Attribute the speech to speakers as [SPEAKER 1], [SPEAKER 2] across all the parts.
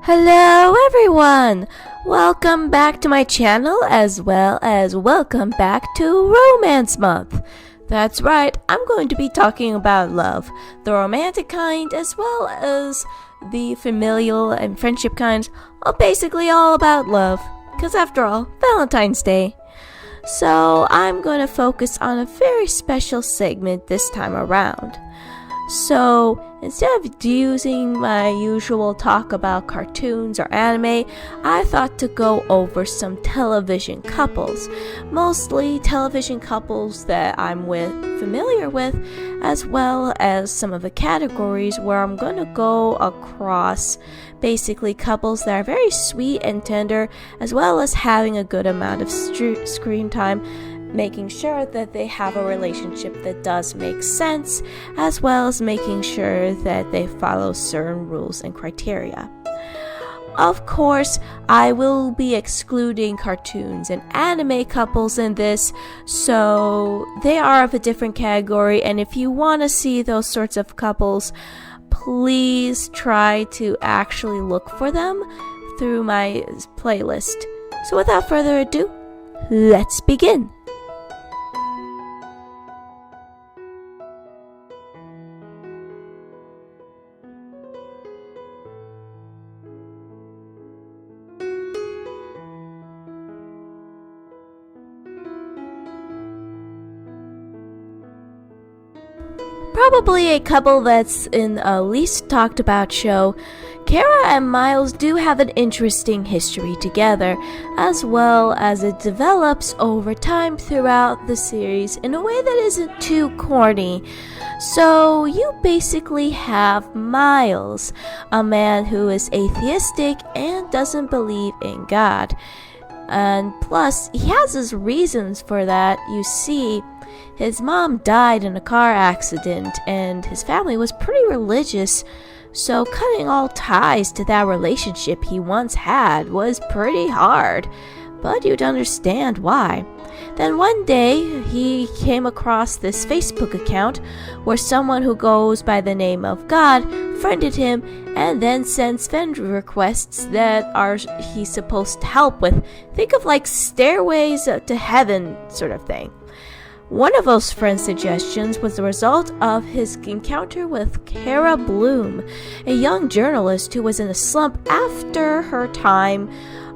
[SPEAKER 1] Hello everyone! Welcome back to my channel as well as welcome back to Romance Month. That's right, I'm going to be talking about love, the romantic kind as well as the familial and friendship kinds, basically all about love, because after all, Valentine's Day. So I'm going to focus on a very special segment this time around. So instead of using my usual talk about cartoons or anime, I thought to go over some television couples, mostly television couples that I'm familiar with, as well as some of the categories where I'm going to go across basically couples that are very sweet and tender, as well as having a good amount of screen time, making sure that they have a relationship that does make sense, as well as making sure that they follow certain rules and criteria. Of course, I will be excluding cartoons and anime couples in this, so they are of a different category, and if you want to see those sorts of couples, please try to actually look for them through my playlist. So without further ado, let's begin! Probably a couple that's in a least talked about show, Kara and Miles do have an interesting history together, as well as it develops over time throughout the series in a way that isn't too corny. So you basically have Miles, a man who is atheistic and doesn't believe in God. And plus, he has his reasons for that. You see, his mom died in a car accident, and his family was pretty religious, so cutting all ties to that relationship he once had was pretty hard, but you'd understand why. Then one day, he came across this Facebook account where someone who goes by the name of God friended him and then sends friend requests that he's supposed to help with. Think of like stairways to heaven sort of thing. One of those friend suggestions was the result of his encounter with Kara Bloom, a young journalist who was in a slump after her time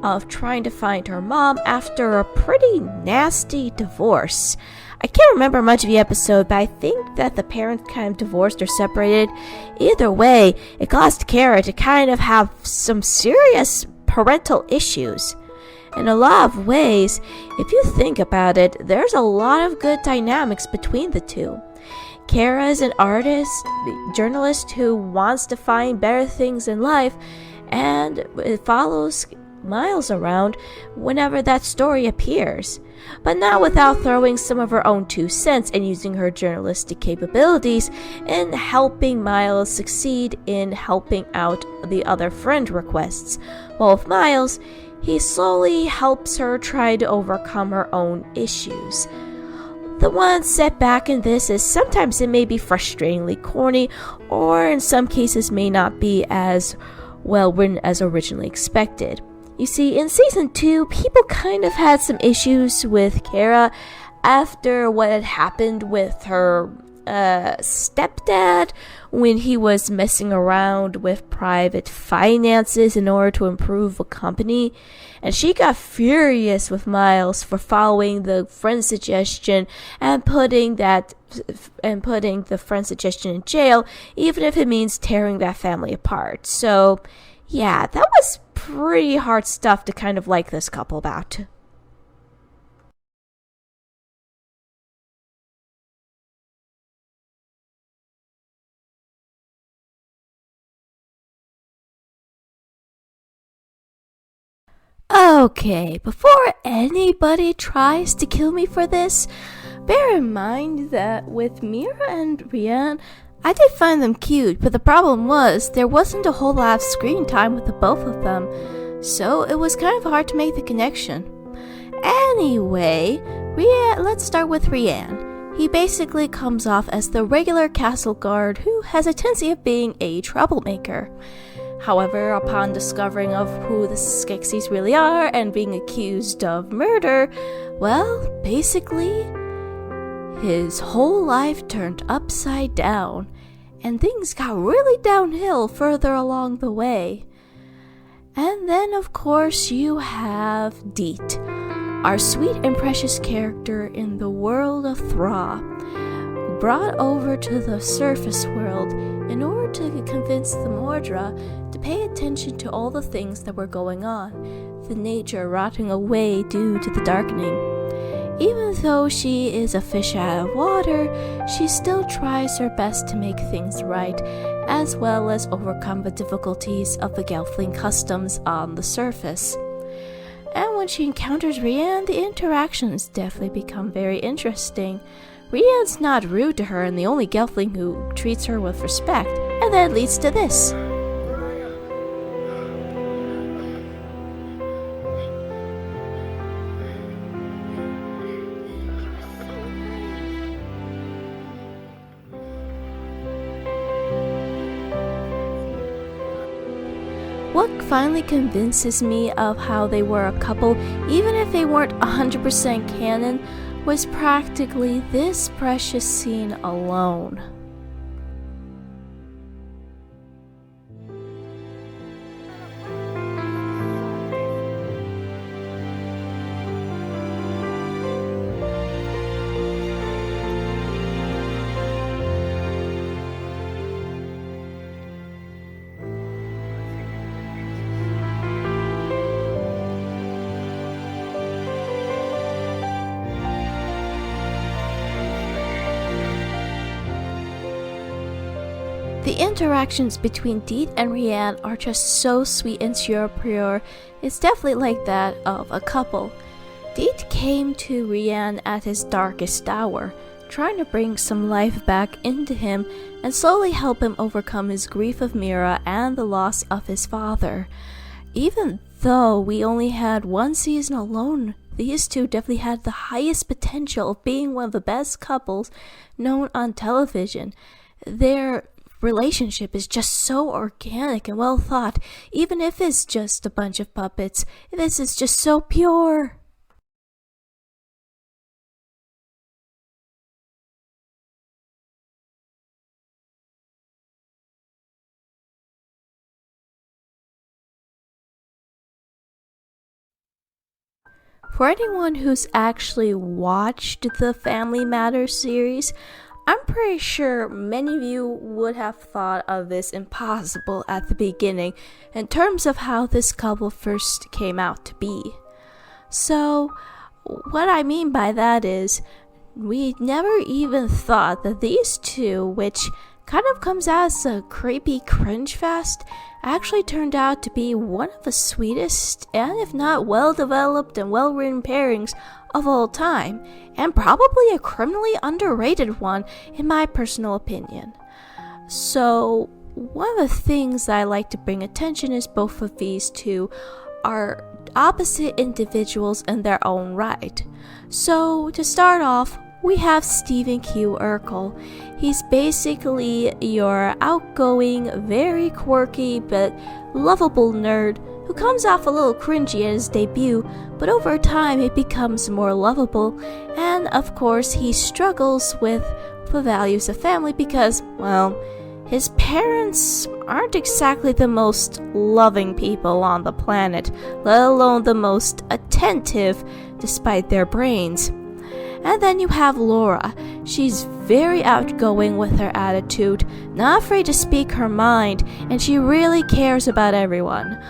[SPEAKER 1] of trying to find her mom after a pretty nasty divorce. I can't remember much of the episode, but I think that the parents kind of divorced or separated. Either way, it caused Kara to kind of have some serious parental issues. In a lot of ways, if you think about it, there's a lot of good dynamics between the two. Kara is an journalist who wants to find better things in life, and it follows Miles around whenever that story appears, but not without throwing some of her own 2 cents and using her journalistic capabilities in helping Miles succeed in helping out the other friend requests. While with Miles, he slowly helps her try to overcome her own issues. The one setback in this is sometimes it may be frustratingly corny, or in some cases may not be as well written as originally expected. You see, in season 2, people kind of had some issues with Kara after what had happened with her stepdad when he was messing around with private finances in order to improve a company, and she got furious with Miles for following the friend suggestion and putting the friend suggestion in jail, even if it means tearing that family apart. So yeah, that was pretty hard stuff to kind of like this couple about. Okay, before anybody tries to kill me for this, bear in mind that with Mira and Rianne, I did find them cute, but the problem was there wasn't a whole lot of screen time with the both of them, so it was kind of hard to make the connection. Anyway, let's start with Rianne. He basically comes off as the regular castle guard who has a tendency of being a troublemaker. However, upon discovering of who the Skeksis really are and being accused of murder, well, basically, his whole life turned upside down, and things got really downhill further along the way. And then, of course, you have Deet, our sweet and precious character in the world of Thra, brought over to the surface world in order to convince the Mordra to pay attention to all the things that were going on, the nature rotting away due to the darkening. Even though she is a fish out of water, she still tries her best to make things right, as well as overcome the difficulties of the Gelfling customs on the surface. And when she encounters Rian, the interactions definitely become very interesting. Rian's not rude to her and the only Gelfling who treats her with respect, and that leads to this. What finally convinces me of how they were a couple, even if they weren't 100% canon, was practically this precious scene alone. The interactions between Deet and Rian are just so sweet and pure. It's definitely like that of a couple. Deet came to Rian at his darkest hour, trying to bring some life back into him and slowly help him overcome his grief of Mira and the loss of his father. Even though we only had one season alone, these two definitely had the highest potential of being one of the best couples known on television. Their relationship is just so organic and well thought, even if it's just a bunch of puppets. This is just so pure. For anyone who's actually watched the Family Matters series, I'm pretty sure many of you would have thought of this impossible at the beginning in terms of how this couple first came out to be. So, what I mean by that is, we never even thought that these two, which kind of comes out as a creepy cringe fest, actually turned out to be one of the sweetest and if not well-developed and well-written pairings of all time, and probably a criminally underrated one in my personal opinion. So, one of the things that I like to bring attention is both of these two are opposite individuals in their own right. So, to start off, we have Stephen Q. Urkel. He's basically your outgoing, very quirky, but lovable nerd who comes off a little cringy at his debut, but over time he becomes more lovable, and of course he struggles with the values of family because, well, his parents aren't exactly the most loving people on the planet, let alone the most attentive despite their brains. And then you have Laura. She's very outgoing with her attitude, not afraid to speak her mind, and she really cares about everyone.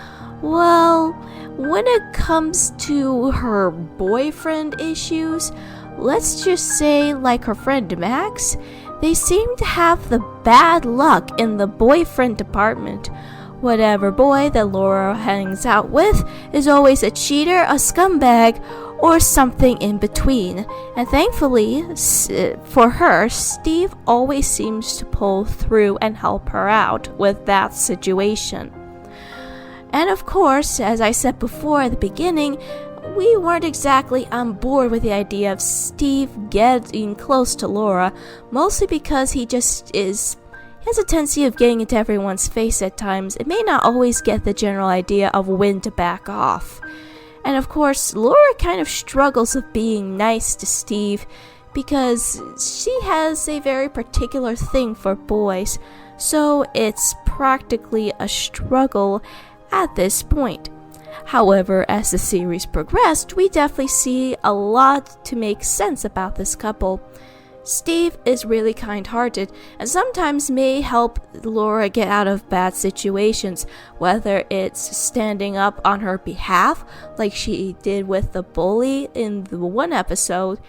[SPEAKER 1] Well, when it comes to her boyfriend issues, let's just say, like her friend Max, they seem to have the bad luck in the boyfriend department. Whatever boy that Laura hangs out with is always a cheater, a scumbag, or something in between. And thankfully, for her, Steve always seems to pull through and help her out with that situation. And of course, as I said before at the beginning, we weren't exactly on board with the idea of Steve getting close to Laura, mostly because he just is He has a tendency of getting into everyone's face at times and may not always get the general idea of when to back off. And of course, Laura kind of struggles with being nice to Steve because she has a very particular thing for boys, so it's practically a struggle at this point. However, as the series progressed, we definitely see a lot to make sense about this couple. Steve is really kind-hearted and sometimes may help Laura get out of bad situations, whether it's standing up on her behalf, like she did with the bully in the one episode,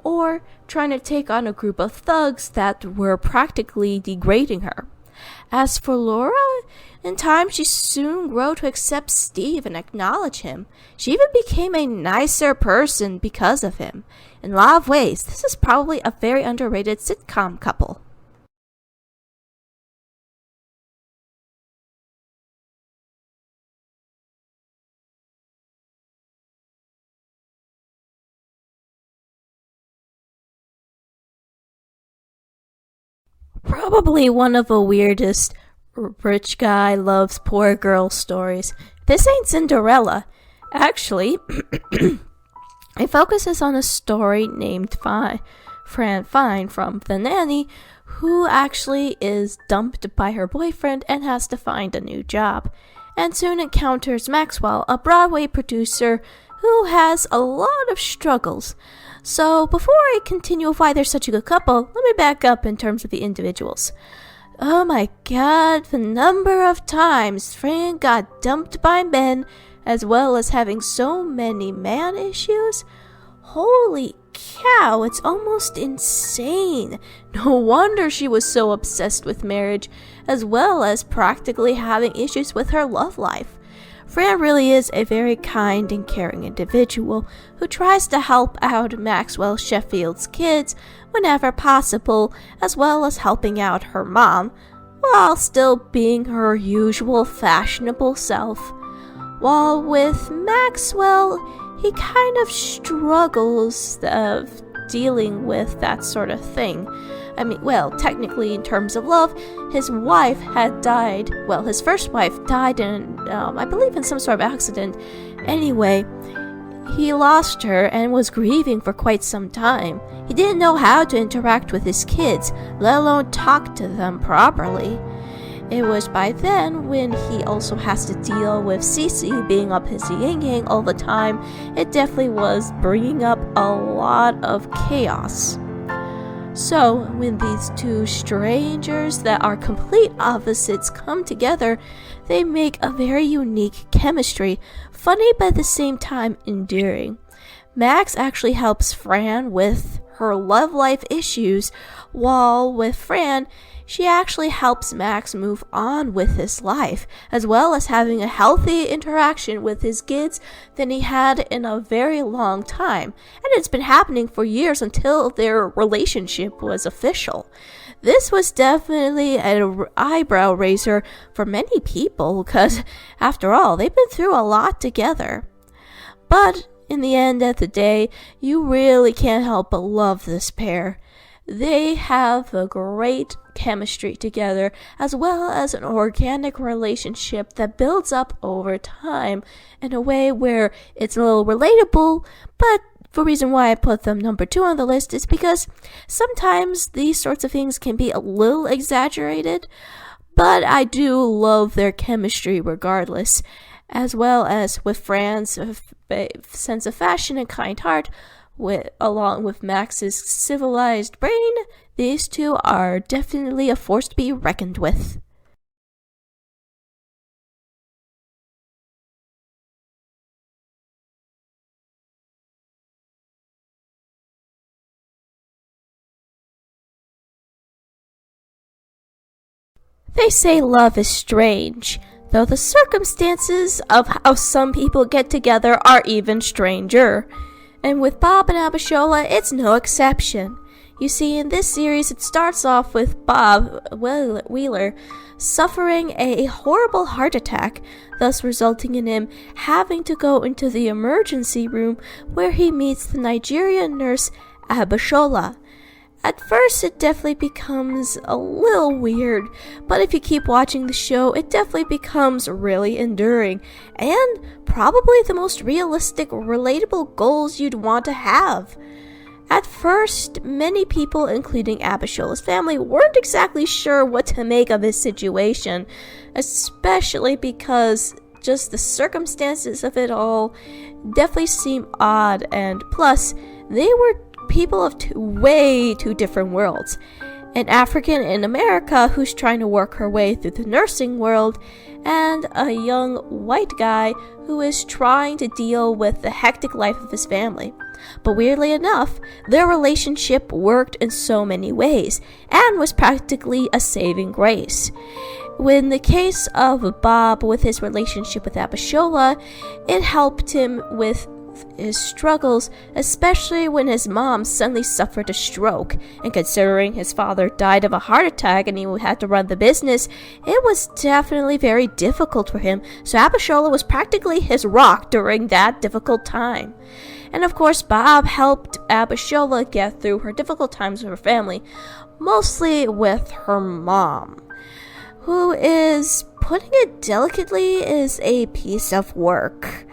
[SPEAKER 1] or trying to take on a group of thugs that were practically degrading her. As for Laura, in time she soon grew to accept Steve and acknowledge him. She even became a nicer person because of him. In a lot of ways, this is probably a very underrated sitcom couple. Probably one of the weirdest rich guy loves poor girl stories. This ain't Cinderella. Actually, it focuses on a story named Fran Fine from The Nanny, who actually is dumped by her boyfriend and has to find a new job, and soon encounters Maxwell, a Broadway producer who has a lot of struggles. So before I continue with why they're such a good couple, let me back up in terms of the individuals. Oh my god, the number of times Fran got dumped by men, as well as having so many man issues. Holy cow, it's almost insane. No wonder she was so obsessed with marriage, as well as practically having issues with her love life. Fran really is a very kind and caring individual who tries to help out Maxwell Sheffield's kids whenever possible, as well as helping out her mom, while still being her usual fashionable self. While with Maxwell, he kind of struggles of dealing with that sort of thing. I mean, well, technically in terms of love, his wife had died. Well, his first wife died in, I believe in some sort of accident. Anyway, he lost her and was grieving for quite some time. He didn't know how to interact with his kids, let alone talk to them properly. It was by then, when he also has to deal with Cece being up his yin-yang all the time, it definitely was bringing up a lot of chaos. So, when these two strangers that are complete opposites come together, they make a very unique chemistry, funny but at the same time endearing. Max actually helps Fran with her love life issues, while with Fran, she actually helps Max move on with his life, as well as having a healthy interaction with his kids than he had in a very long time. And it's been happening for years until their relationship was official. This was definitely an eyebrow raiser for many people, because after all, they've been through a lot together. But in the end of the day, you really can't help but love this pair. They have a great chemistry together, as well as an organic relationship that builds up over time in a way where it's a little relatable. But the reason why I put them number 2 on the list is because sometimes these sorts of things can be a little exaggerated, but I do love their chemistry regardless, as well as with Fran's sense of fashion and kind heart. Along with Max's civilized brain, these two are definitely a force to be reckoned with. They say love is strange, though the circumstances of how some people get together are even stranger. And with Bob and Abishola, it's no exception. You see, in this series, it starts off with Bob Wheeler suffering a horrible heart attack, thus resulting in him having to go into the emergency room where he meets the Nigerian nurse Abishola. At first, it definitely becomes a little weird, but if you keep watching the show, it definitely becomes really enduring, and probably the most realistic, relatable goals you'd want to have. At first, many people, including Abishola's family, weren't exactly sure what to make of his situation, especially because just the circumstances of it all definitely seem odd, and plus, they were people of way two different worlds. An African in America who's trying to work her way through the nursing world, and a young white guy who is trying to deal with the hectic life of his family. But weirdly enough, their relationship worked in so many ways, and was practically a saving grace. In the case of Bob with his relationship with Abishola, it helped him with his struggles, especially when his mom suddenly suffered a stroke, and considering his father died of a heart attack and he had to run the business, it was definitely very difficult for him, so Abishola was practically his rock during that difficult time. And of course, Bob helped Abishola get through her difficult times with her family, mostly with her mom, who is, putting it delicately, is a piece of work.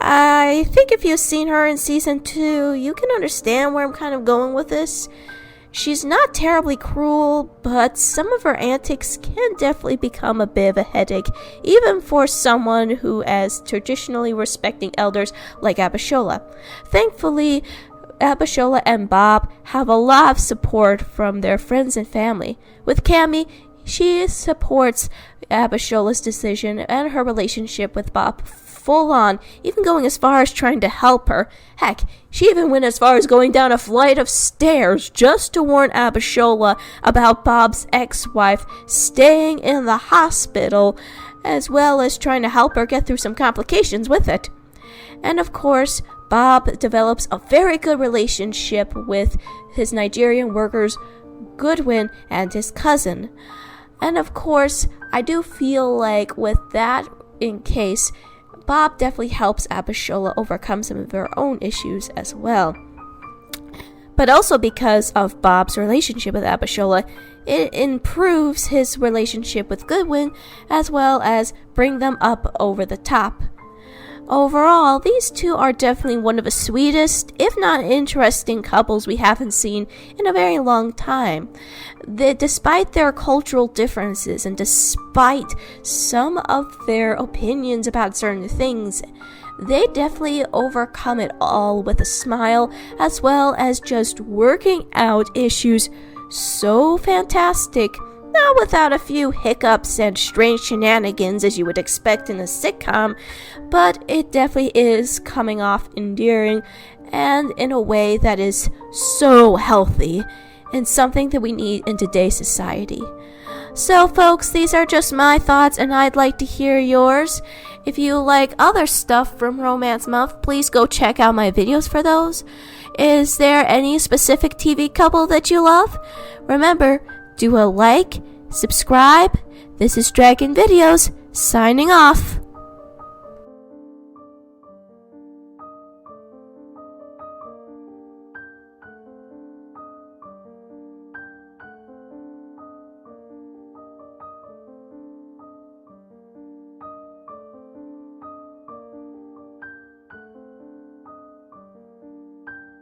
[SPEAKER 1] I think if you've seen her in season 2, you can understand where I'm kind of going with this. She's not terribly cruel, but some of her antics can definitely become a bit of a headache, even for someone who is traditionally respecting elders like Abishola. Thankfully, Abishola and Bob have a lot of support from their friends and family. With Cammy, she supports Abishola's decision and her relationship with Bob full on, even going as far as trying to help her. Heck, she even went as far as going down a flight of stairs just to warn Abishola about Bob's ex-wife staying in the hospital, as well as trying to help her get through some complications with it. And of course, Bob develops a very good relationship with his Nigerian workers, Goodwin, and his cousin. And of course, I do feel like with that in case, Bob definitely helps Abishola overcome some of her own issues as well. But also because of Bob's relationship with Abishola, it improves his relationship with Goodwin, as well as bring them up over the top. Overall, these two are definitely one of the sweetest, if not interesting couples we haven't seen in a very long time. Despite their cultural differences and despite some of their opinions about certain things, they definitely overcome it all with a smile, as well as just working out issues so fantastic, not without a few hiccups and strange shenanigans as you would expect in a sitcom, but it definitely is coming off endearing and in a way that is so healthy and something that we need in today's society. So folks, these are just my thoughts and I'd like to hear yours. If you like other stuff from Romance Month, please go check out my videos for those. Is there any specific TV couple that you love? Remember, do a like, subscribe. This is Dragon Videos, signing off.